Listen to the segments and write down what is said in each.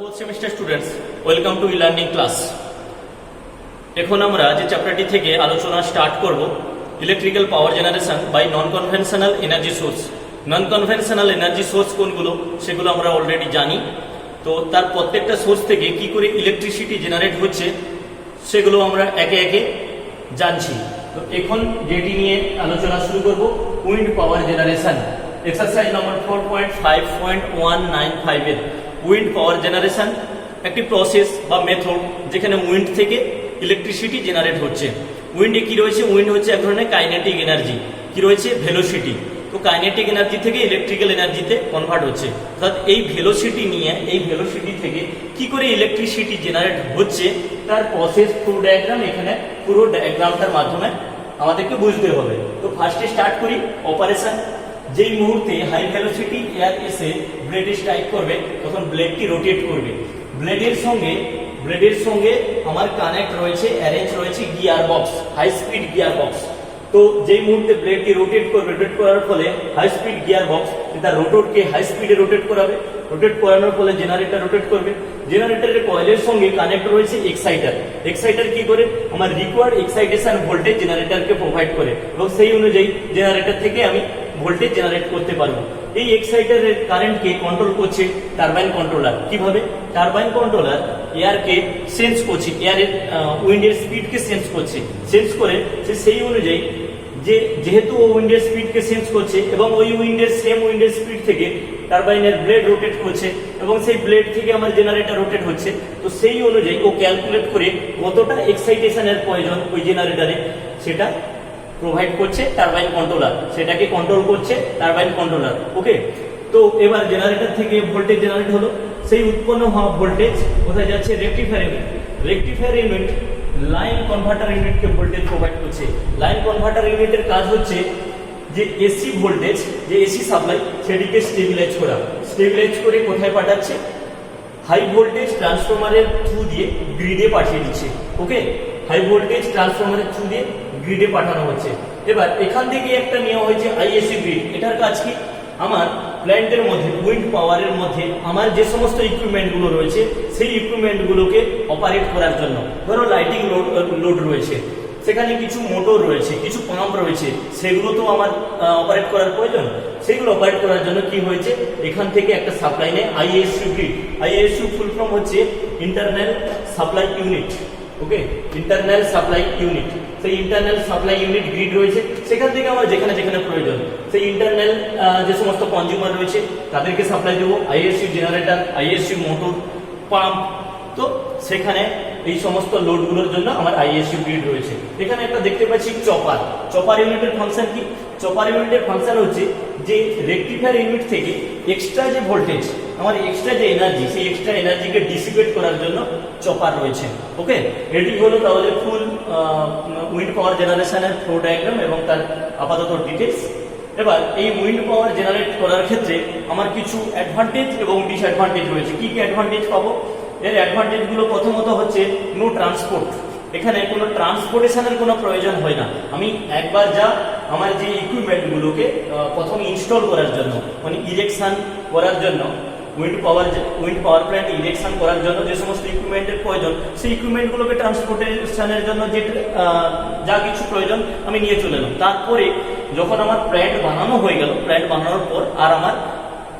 Fourth semester students, welcome to e-learning class. এখন আমরা যে চ্যাপ্টারটি থেকে আলোচনা স্টার্ট করব, electrical power generation by non conventional energy source. Non conventional energy source কোনগুলো সেগুলো আমরা অলরেডি জানি। তো তার প্রত্যেকটা সোর্স থেকে কি করে ইলেকট্রিসিটি জেনারেট হচ্ছে সেগুলো আমরা একে একে জানছি। তো এখন যেটি নিয়ে আলোচনা শুরু করব, উইন্ড পাওয়ার জেনারেশন। এক্সারসাইজ নম্বর 4.5.195 এর উইন্ড পাওয়ার জেনারেশন একটি প্রসেস বা মেথড যেখানে উইন্ড থেকে ইলেকট্রিসিটি জেনারেট হচ্ছে। উইন্ডে কি রয়েছে? উইন্ড হচ্ছে এক ধরনের কাইনেটিক এনার্জি। কি রয়েছে? ভেলোসিটি। তো কাইনেটিক এনার্জি থেকে ইলেকট্রিক্যাল এনার্জিতে কনভার্ট হচ্ছে। অর্থাৎ এই ভেলোসিটি নিয়ে, এই ভেলোসিটি থেকে কি করে ইলেকট্রিসিটি জেনারেট হচ্ছে তার প্রসেস ফ্লো ডায়াগ্রাম এখানে পুরো ডায়াগ্রামটার মাধ্যমে আমাদেরকে বুঝতে হবে। তো ফার্স্টে স্টার্ট করি অপারেশন। যেই মুহূর্তে হাই ভেলোসিটি এয়ার এসে ব্লেডে স্ট্রাইক করবে তখন ব্লেডটি রোটেট করবে। ব্লেডের সঙ্গে আমার কানেক্ট রয়েছে, অ্যারেঞ্জ রয়েছে gear box, high speed gear box. তো যেই মুহূর্তে ব্লেডটি রোটেট করবে, রোটেট করার ফলে হাই স্পিড গিয়ার বক্স তার রোটরকে হাই স্পিডে রোটেট করাবে। রোটেট করানোর ফলে জেনারেটর রোটেট করবে। জেনারেটরের কয়েলের সঙ্গে কানেক্ট রয়েছে এক্সাইটার। এক্সাইটার কি করে? আমার রিকোয়ার্ড এক্সাইটেশন ভোল্টেজ জেনারেটরকে প্রোভাইড করে এবং সেই অনুযায়ী জেনারেটর থেকে আমি ভোল্টেজ জেনারেট করতে পারবো। এই এক্সাইটারের কারেন্টকে কন্ট্রোল করছে টারবাইন কন্ট্রোলার। কিভাবে? টারবাইন কন্ট্রোলার এয়ারকে সেন্স করছে, এয়ারের উইন্ডের স্পিডকে সেন্স করছে। সেন্স করে সে সেই অনুযায়ী যেহেতু ও উইন্ডের স্পিডকে সেন্স করছে এবং ওই সেম উইন্ডের স্পিড থেকে টারবাইনের ব্লেড রোটেট করছে এবং সেই ব্লেড থেকে আমার জেনারেটর রোটেট হচ্ছে। তো সেই অনুযায়ী ও ক্যালকুলেট করে কতটা এক্সাইটেশনের প্রয়োজন ওই জেনারেটরে সেটা প্রোভাইড করছে টারবাইন কন্ট্রোলার, সেটাকে কন্ট্রোল করছে টারবাইন কন্ট্রোলার। ওকে, তো এবার জেনারেটর থেকে ভোল্টেজ জেনারেট হলো। সেই উৎপন্ন হওয়া ভোল্টেজ কোথায় যাচ্ছে? Rectifier unit. Rectifier unit line converter ইউনিটকে ভোল্টেজ প্রোভাইড করছে। লাইন কনভার্টার ইউনিটের কাজ হচ্ছে যে এসি ভোল্টেজ, যে এসি সাপ্লাই সেটিকে স্টেবিলাইজ করা। স্টেবিলাইজ করে কোথায় পাঠাচ্ছে? হাই ভোল্টেজ ট্রান্সফরমারের থ্রু দিয়ে গ্রিডে পাঠিয়ে দিচ্ছে। ওকে, হাই ভোল্টেজ ট্রান্সফরমারের থ্রু দিয়ে গ্রিডে পাঠানো হচ্ছে। এবার এখান থেকে একটা নেওয়া হয়েছে আইএসসি গ্রিড। এটার কাজ কি? আমার প্ল্যান্টের মধ্যে, উইন্ড পাওয়ারের মধ্যে আমার যে সমস্ত ইকুইপমেন্টগুলো রয়েছে সেই ইকুইপমেন্টগুলোকে অপারেট করার জন্য, ধরো লাইটিং লোড রয়েছে, সেখানে কিছু মোটর রয়েছে, কিছু পাম্প রয়েছে, সেগুলো তো আমার অপারেট করার প্রয়োজন। সেগুলো অপারেট করার জন্য কি হয়েছে? এখান থেকে একটা সাপ্লাই নেয় ISU grid. ISU full form হচ্ছে ইন্টারনাল সাপ্লাই ইউনিট। ওকে, ইন্টারনাল সাপ্লাই ইউনিট। সেই ইন্টারনাল সাপ্লাই ইউনিট গ্রিড রয়েছে, সেখান থেকে আমার যেখানে যেখানে প্রয়োজন সেই ইন্টারনাল যে সমস্ত কনজিউমার রয়েছে তাদেরকে সাপ্লাই দেবো। ISU generator, ISU motor, pump. তো সেখানে এই সমস্ত লোডগুলোর জন্য আমার আইএসইউ গ্রিড রয়েছে। এখানে একটা দেখতে পাচ্ছি চপার। চপার ইউনিটের ফাংশন কি? চপার ইউনিটের ফাংশন হচ্ছে যে রেকটিফায়ার ইউনিট থেকে এক্সট্রা যে ভোল্টেজ, আমার এক্সট্রা যে এনার্জি, সেই এক্সট্রা এনার্জিকে ডিসিপেট করার জন্য চপার রয়েছে। ওকে, এটি হলো তাহলে ফুল উইন্ড পাওয়ার জেনারেশনের ফ্লো ডায়াগ্রাম এবং তার আপাতত ডিটেলস। এবার এই উইন্ড পাওয়ার জেনারেট করার ক্ষেত্রে আমার কিছু অ্যাডভান্টেজ এবং ডিসঅ্যাডভান্টেজ রয়েছে। কি কি অ্যাডভান্টেজ পাবো? এর অ্যাডভান্টেজগুলো প্রথমত হচ্ছে নো ট্রান্সপোর্ট। এখানে কোনো ট্রান্সপোর্টেশনের কোনো প্রয়োজন হয় না। আমি একবার আমার যে ইকুইপমেন্টগুলোকে প্রথমে ইনস্টল করার জন্য, মানে ইরেকশন করার জন্য, উইন্ড পাওয়ার প্ল্যান্ট ইরেকশন করার জন্য যে সমস্ত ইকুইপমেন্টের প্রয়োজন, সেই ইকুইপমেন্টগুলোকে ট্রান্সপোর্টেশনের জন্য যা কিছু প্রয়োজন আমি নিয়ে চলে এলাম। তারপরে যখন আমার প্ল্যান্ট বানানো হয়ে গেল, প্ল্যান্ট বানানোর পর আর আমার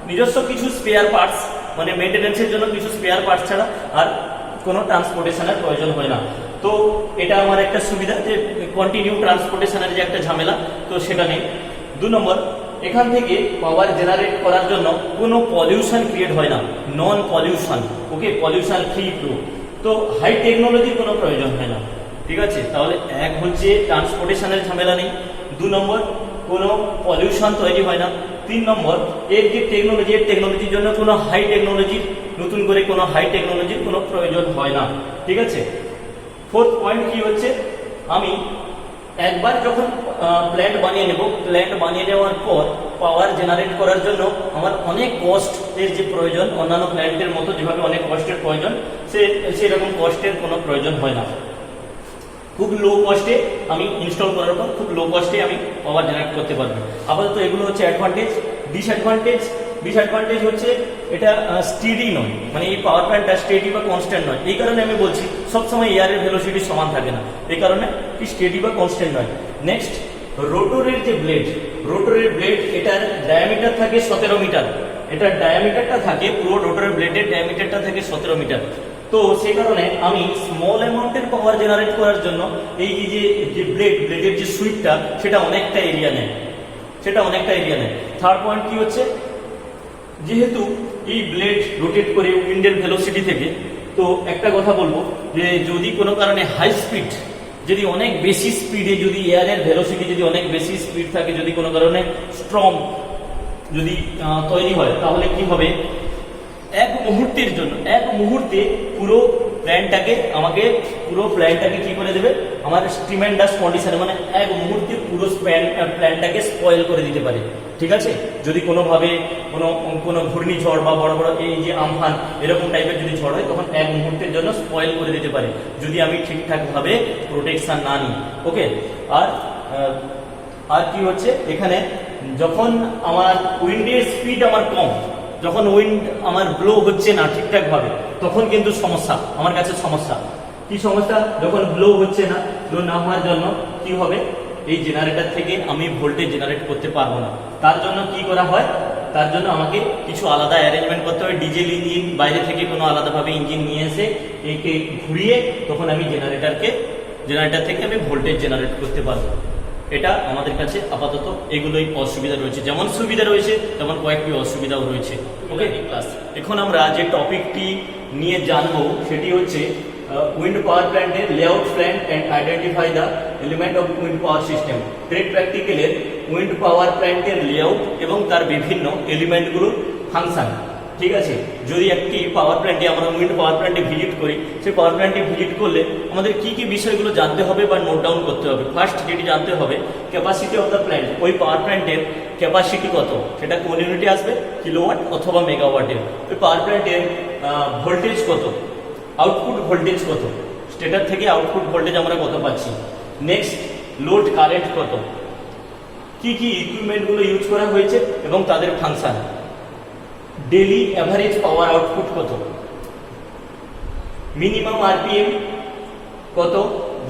নিজস্ব কিছু স্পেয়ার পার্টস, মানে মেনটেন্যান্সের জন্য কিছু স্পেয়ার পার্টস ছাড়া আর কোনো ট্রান্সপোর্টেশনের প্রয়োজন হয় না। তো এটা আমার একটা সুবিধা যে কন্টিনিউ ট্রান্সপোর্টেশনের যে একটা ঝামেলা, তো সেটা নেই। 2 নম্বর, এখান থেকে পাওয়ার জেনারেট করার জন্য কোনো পলিউশন ক্রিয়েট হয় না, নন পলিউশন। ওকে, পলিউশন ফ্রি ফ্লো। তো হাই টেকনোলজির কোনো প্রয়োজন হয় না। ঠিক আছে, তাহলে এক হচ্ছে ট্রান্সপোর্টেশনের ঝামেলা নেই। 2 নম্বর, কোনো পলিউশন তৈরি হয় না। 3 নম্বর, এর যে টেকনোলজি, এর টেকনোলজির জন্য কোনো হাই টেকনোলজির, নতুন করে কোনো হাই টেকনোলজির কোনো প্রয়োজন হয় না। ঠিক আছে। 4th পয়েন্ট কি হচ্ছে? আমি একবার যখন প্ল্যান্ট বানিয়ে নেব, প্ল্যান্ট বানিয়ে নেওয়ার পর পাওয়ার জেনারেট করার জন্য আমার অনেক কস্টের যে প্রয়োজন, অন্যান্য প্ল্যান্টের মতো যেভাবে অনেক কস্টের প্রয়োজন, সেরকম কস্টের কোনো প্রয়োজন হয় না। খুব লো কস্টে আমি ইনস্টল করার পর খুব লো কস্টে আমি পাওয়ার জেনারেট করতে পারবো। আপাতত এগুলো হচ্ছে অ্যাডভান্টেজ। ডিসঅ্যাডভান্টেজ ডিসঅ্যাডভান্টেজ হচ্ছে এটা স্টেডি নয়, মানে এই পাওয়ার প্ল্যান্টটা স্টেডি বা কনস্ট্যান্ট নয়। এই কারণে আমি বলছি সবসময় এয়ারের ভেলোসিটি সমান থাকে না, এই কারণে কি স্টেডি বা কনস্ট্যান্ট নয়। নেক্সট, রোটরের যে ব্লেড, রোটরের ব্লেড এটার ডায়ামিটার থাকে 17 মিটার, এটার ডায়ামিটারটা থাকে, পুরো রোটরের ব্লেডের ডায়ামিটারটা থাকে 17 মিটার। তো সেই কারণে আমি স্মল অ্যামাউন্টের পাওয়ার জেনারেট করার জন্য এই যে ব্লেডের যে সুইপটা সেটা অনেকটা এরিয়া নেয়, সেটা অনেকটা এরিয়া নেয়। থার্ড পয়েন্ট কি হচ্ছে, যেহেতু এই ব্লেড রোটেট করে উইন্ডের ভেলোসিটি থেকে, তো একটা কথা বলবো যে যদি কোনো কারণে হাই স্পিড, যদি অনেক বেশি স্পিডে, যদি এয়ারের ভেলোসিটি যদি অনেক বেশি স্পিড থাকে, যদি কোনো কারণে স্ট্রম যদি তৈরি হয়, তাহলে কি হবে, এক মুহূর্তে পুরো প্ল্যানটাকে কি করে দেবে, আমার স্টিমেন্ডাস কন্ডিশনে, মানে এক মুহূর্তে পুরো প্ল্যানটাকে স্পয়েল করে দিতে পারে। ঠিক আছে, যদি কোনোভাবে কোনো ঘূর্ণিঝড় বা বড় বড় এই যে আমফান এরকম টাইপের যদি ঝড় হয়, তখন এক মুহূর্তের জন্য স্পয়েল করে দিতে পারে, যদি আমি ঠিকঠাকভাবে প্রোটেকশন না নিই। ওকে, আর কি হচ্ছে এখানে, যখন আমার উইন্ডের স্পিড আমার কম, যখন উইন্ড আমার ব্লো হচ্ছে না ঠিকঠাক ভাবে, তখন কিন্তু সমস্যা, আমার কাছে সমস্যা। কি সমস্যা, যখন ব্লো হচ্ছে না, ব্লো না হওয়ার জন্য কি হবে, এই জেনারেটর থেকে আমি ভোল্টেজ জেনারেট করতে পারবো না। তার জন্য কি করা হয়, তার জন্য আমাকে কিছু আলাদা অ্যারেঞ্জমেন্ট করতে হবে, ডিজেল ইঞ্জিন, বাইরে থেকে কোনো আলাদাভাবে ইঞ্জিন নিয়ে এসে একে ঘুরিয়ে তখন আমি জেনারেটর থেকে আমি ভোল্টেজ জেনারেট করতে পারবো। এটা আমাদের কাছে আপাতত এগুলোই অসুবিধা রয়েছে, যেমন সুবিধা রয়েছে তেমন কয়েকটি অসুবিধাও রয়েছে। ওকে ক্লাস, এখন আমরা যে টপিকটি নিয়ে জানবো সেটি হচ্ছে উইন্ড পাওয়ার প্ল্যান্টের layout plan and identify the element of wind power system. Trade প্র্যাকটিক্যালের উইন্ড পাওয়ার প্ল্যান্টের লেআউট এবং তার বিভিন্ন এলিমেন্টগুলোর ফাংশন। ঠিক আছে, যদি একটি পাওয়ার প্ল্যান্টে আমরা উইন্ড পাওয়ার প্ল্যান্টে ভিজিট করি, সেই পাওয়ার প্ল্যান্টে ভিজিট করলে আমাদের কি কি বিষয়গুলো জানতে হবে বা নোট ডাউন করতে হবে। ফার্স্ট যেটি জানতে হবে, ক্যাপাসিটি অফ দ্য প্ল্যান্ট, ওই পাওয়ার প্ল্যান্টের ক্যাপাসিটি কত, সেটা কোন ইউনিটে আসবে, কিলোওয়াট অথবা মেগাওয়াটের। ওই পাওয়ার প্ল্যান্টের ভোল্টেজ কত, আউটপুট ভোল্টেজ কত, স্টেটর থেকে আউটপুট ভোল্টেজ আমরা কত পাচ্ছি। নেক্সট, লোড কারেন্ট কত, কি কি ইকুইপমেন্টগুলো ইউজ করা হয়েছে এবং তাদের function. Daily average power output কত, মিনিমাম আরপিএম কত,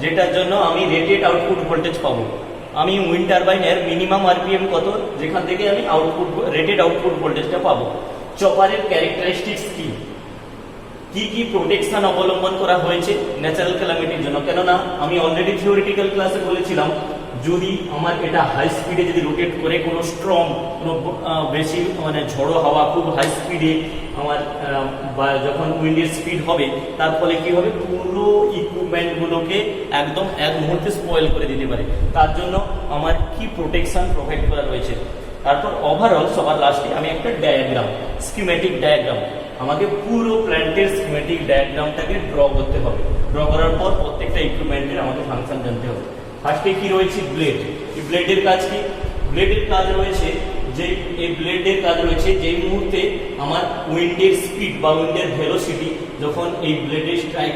যেটার জন্য আমি রেটেড আউটপুট ভোল্টেজ পাবো। আমি উইন্ড টারবাইনের মিনিমাম আরপিএম কত, যেখান থেকে আমি রেটেড আউটপুট ভোল্টেজটা পাবো। চপারের ক্যারেক্টারিস্টিক্স কি কি প্রোটেকশন অবলম্বন করা হয়েছে ন্যাচারাল ক্যালামিটির জন্য। কেননা আমি অলরেডি থিওরিটিক্যাল ক্লাসে বলেছিলাম, যদি আমার এটা হাই স্পিডে যদি রোটেট করে কোনো স্ট্রং, কোনো বেশি মানে ঝড়ো হাওয়া খুব হাই স্পিডে আমার যখন উইন্ডের স্পিড হবে, তার ফলে কি হবে, পুরো ইকুইপমেন্টগুলোকে একদম এক মুহূর্তে স্পয়েল করে দিতে পারে। তার জন্য আমার কি প্রোটেকশন প্রোভাইড করা রয়েছে। তারপর ওভারঅল সবার লাস্টে আমি একটা ডায়াগ্রাম, স্কিমেটিক ডায়াগ্রাম, আমাকে পুরো প্ল্যান্টের স্কিমেটিক ডায়াগ্রামটাকে ড্র করতে হবে। ড্র করার পর প্রত্যেকটা ইকুইপমেন্টের আমাকে ফাংশন জানতে হবে। ফার্স্টে কি রয়েছে, ব্লেড। এই ব্লেডের কাজ কি, ব্লেডের কাজ রয়েছে যেই মুহূর্তে আমার উইন্ডের স্পিড বা উইন্ডের ভেলোসিটি যখন এই ব্লেডে স্ট্রাইক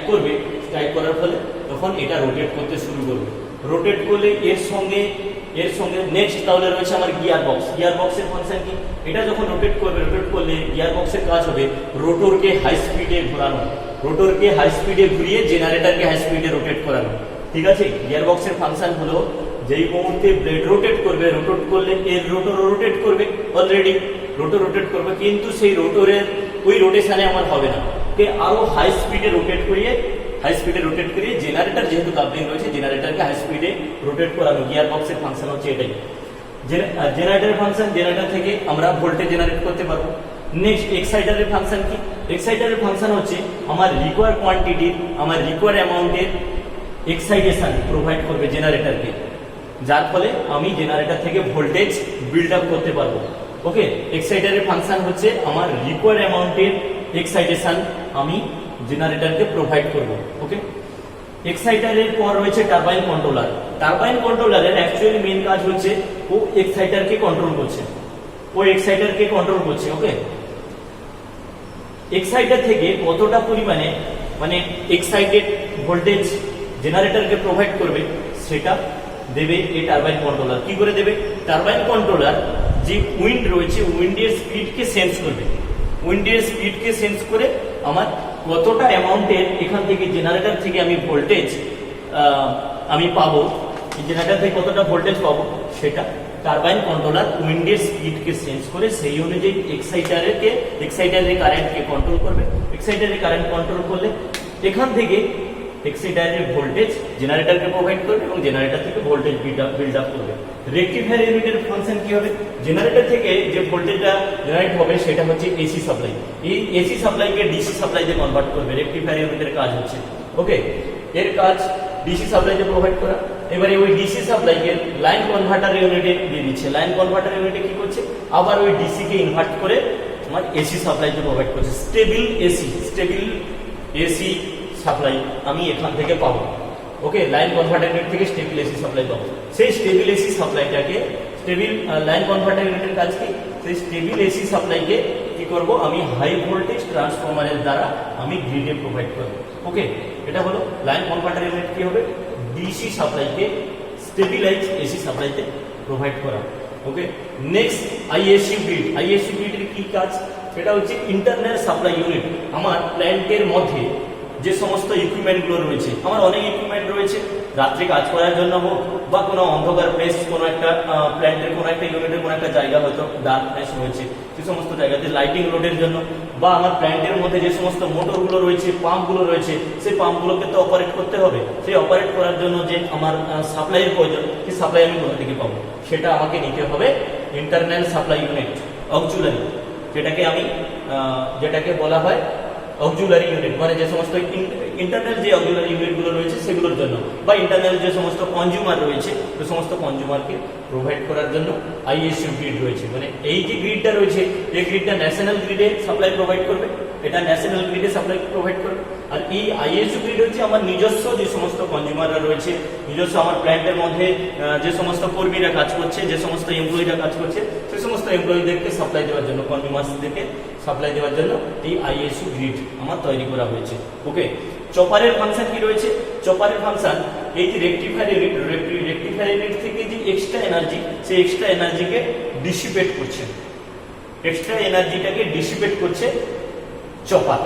করার ফলে তখন এটা রোটেট করতে শুরু করবে। রোটেট করলে এর সঙ্গে নেক্সট তাহলে রয়েছে আমার গিয়ার বক্সের ফাংশন কি, এটা যখন রোটেট করলে গিয়ার বক্সের কাজ হবে রোটরকে হাই স্পিডে ঘোরানো, রোটরকে হাই স্পিডে ঘুরিয়ে জেনারেটরকে হাই স্পিডে রোটেট করানো। ঠিক আছে, গিয়ার বক্সের ফাংশন হলো যেই মুহূর্তে ব্লেড রোটেট করবে, রোটেট করলে এর রোটর রোটেট করবে, অলরেডি রোটর রোটেট করবে, কিন্তু সেই রোটরের ওই রোটেশনে আমার হবে না, কে আরো হাই স্পিডে রোটেট করিয়ে জেনারেটর, যেহেতু কাপলিং রয়েছে, জেনারেটরকে হাই স্পিডে রোটেট করানো। গিয়ার বক্সের ফাংশন হচ্ছে এটাই। জেনারেটরের ফাংশন, জেনারেটর থেকে আমরা ভোল্টেজ জেনারেট করতে পারবো। নেক্সট, এক্সাইটারের ফাংশন কি, এক্সাইটারের ফাংশন হচ্ছে আমার রিকোয়ার কোয়ান্টিটির, আমার রিকোয়ার অ্যামাউন্টের এক্সাইটেশন প্রোভাইড করবে জেনারেটরকে, যার ফলে আমি জেনারেটর থেকে ভোল্টেজ বিল্ড আপ করতে পারবো। ওকে, এক্সাইটারের ফাংশন হচ্ছে আমার রিকোয়ার অ্যামাউন্টের এক্সাইটেশন আমি জেনারেটরকে প্রোভাইড করব। ওকে, এক্সাইটারের পর রয়েছে টারবাইন কন্ট্রোলার। টারবাইন কন্ট্রোলারের অ্যাকচুয়ালি মেইন কাজ হচ্ছে ও এক্সাইটারকে কন্ট্রোল করছে। ওকে, এক্সাইটার থেকে কতটা পরিমাণে মানে এক্সাইটেড ভোল্টেজ জেনারেটরকে প্রোভাইড করবে সেটা দেবে এই টারবাইন কন্ট্রোলার। কি করে দেবে, টারবাইন কন্ট্রোলার যে উইন্ড রয়েছে উইন্ডের স্পিডকে সেন্স করবে, উইন্ডের স্পিডকে সেন্স করে আমার কতটা অ্যামাউন্টের এখান থেকে জেনারেটর থেকে আমি ভোল্টেজ আমি পাবো, জেনারেটর থেকে কতটা ভোল্টেজ পাবো সেটা টারবাইন কন্ট্রোলার উইন্ডের স্পিডকে সেন্স করে সেই অনুযায়ী এক্সাইটারের কারেন্টকে কন্ট্রোল করবে। এক্সাইটারের কারেন্ট কন্ট্রোল করলে এখান থেকে এক্সাইটারের ভোল্টেজ জেনারেটরকে প্রোভাইড করবে এবং জেনারেটর থেকে ভোল্টেজ বিল্ড আপ করবে। রেকটিফায়ার ইউনিটের ফাংশন কি হবে? জেনারেটর থেকে যে ভোল্টেজটা জেনারেট হবে সেটা হচ্ছে এসি সাপ্লাই, এই এসি সাপ্লাইকে ডিসি সাপ্লাইতে কনভার্ট করবে। রেকটিফায়ার ইউনিটের কাজ হচ্ছে, ওকে, এর কাজ ডিসি সাপ্লাইতে প্রোভাইড করা। এবারে ওই ডিসি সাপ্লাইকে লাইন কনভার্টার ইউনিটে দিয়ে দিচ্ছে, লাইন কনভার্টার ইউনিটে কি করছে, আবার ওই ডিসি কে ইনভার্ট করে আমার এসি সাপ্লাইতে প্রোভাইড করছে। স্টেবল এসি সাপ্লাই আমি এখান থেকে পাবো, ওকে, লাইন কনভার্টার ইউনিট থেকে স্টেবল এসি সাপ্লাই পাবো। সেই স্টেবল এসি সাপ্লাইটাকে লাইন কনভার্টার ইউনিটের কাজ কি, সেই স্টেবল এসি সাপ্লাইকে কি করব আমি হাই ভোল্টেজ ট্রান্সফরমারের দ্বারা আমি গ্রিডে প্রোভাইড করব, ওকে। এটা হলো লাইন কনভার্টার ইউনিট কি হবে, ডিসি সাপ্লাইকে স্টেবিলাইজ এসি সাপ্লাইতে প্রোভাইড করা, okay. Next ISU grid. ISU গ্রিডের কি কাজ? এটা হচ্ছে ইন্টারনাল সাপ্লাই ইউনিট। আমার প্ল্যান্টের মধ্যে যে সমস্ত ইকুইপমেন্টগুলো রয়েছে, আমার অনেক ইকুইপমেন্ট রয়েছে রাত্রে কাজ করার জন্য হোক বা কোনো অন্ধকার প্লেস, কোনো একটা প্ল্যান্টের কোনো একটা ইউনিটের কোনো একটা জায়গা হয়তো ডার্কনেস রয়েছে, সে সমস্ত জায়গাতে লাইটিং লোডের জন্য, বা আমার প্ল্যান্টের মধ্যে যে সমস্ত মোটরগুলো রয়েছে, পাম্পগুলো রয়েছে, সেই পাম্পগুলোকে তো অপারেট করতে হবে। সেই অপারেট করার জন্য যে আমার সাপ্লাইয়ের প্রয়োজন, সেই সাপ্লাই আমি কোথা থেকে পাবো, সেটা আমাকে নিতে হবে ইন্টারনাল সাপ্লাই ইউনিট, অক্সিলারি, যেটাকে বলা হয় অক্সিলারি ইউনিট, মানে যে সমস্ত ইন্টারনাল যে অক্সিলারি ইউনিটগুলো রয়েছে সেগুলোর জন্য, বা ইন্টারনাল যে সমস্ত কনজিউমার রয়েছে সে সমস্ত কনজিউমারকে প্রোভাইড করার জন্য আইএসইউ গ্রিড রয়েছে। মানে এই যে গ্রিডটা রয়েছে, এই গ্রিডটা ন্যাশনাল গ্রিডে সাপ্লাই প্রোভাইড করবে, এটা ন্যাশনাল গ্রিডে সাপ্লাই প্রোভাইড করবে। আর এই আইএসইউ গ্রিড হচ্ছে আমার নিজস্ব যে সমস্ত কনজিউমাররা রয়েছে, নিজস্ব আমার প্ল্যান্টের মধ্যে যে সমস্ত কর্মীরা কাজ করছে, যে সমস্ত এমপ্লয়িরা কাজ করছে, সেই সমস্ত এমপ্লয়িদেরকে সাপ্লাই দেওয়ার জন্য, কনজিউমারদেরকে সাপ্লাই দেওয়ার জন্য এই আইএসইউ গ্রিড আমার তৈরি করা হয়েছে, ওকে। চপারের ফাংশন কি রয়েছে? চপারের ফাংশন এই যে রেকটিফায়ার ইউনিট থেকে যে এক্সট্রা এনার্জি, সেই এক্সট্রা এনার্জিকে ডিসিপেট করছে, এক্সট্রা এনার্জিটাকে ডিসিপেট করছে চপার,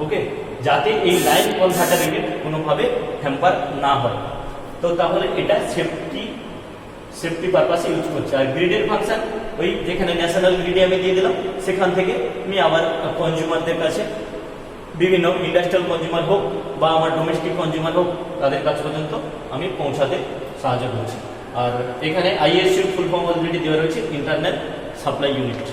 ওকে, যাতে এই লাইন কনভার্টার ইউনিট কোনোভাবে হ্যাম্পার না হয়। তো তাহলে এটা সেফটি পারপাসে ইউজ করছে। আর গ্রিডের ফাংশন ওই যেখানে ন্যাশনাল গ্রিডে আমি দিয়ে দিলাম, সেখান থেকে আমি আবার কনজিউমারদের কাছে, বিভিন্ন ইন্ডাস্ট্রিয়াল কনজিউমার হোক বা আমার ডোমেস্টিক কনজিউমার হোক, তাদের কাছ পর্যন্ত আমি পৌঁছাতে সাহায্য করছি। আর এখানে আইএসইউ ফুল ফর্ম অলরেডি দেওয়া রয়েছে, ইন্টারনাল সাপ্লাই ইউনিট।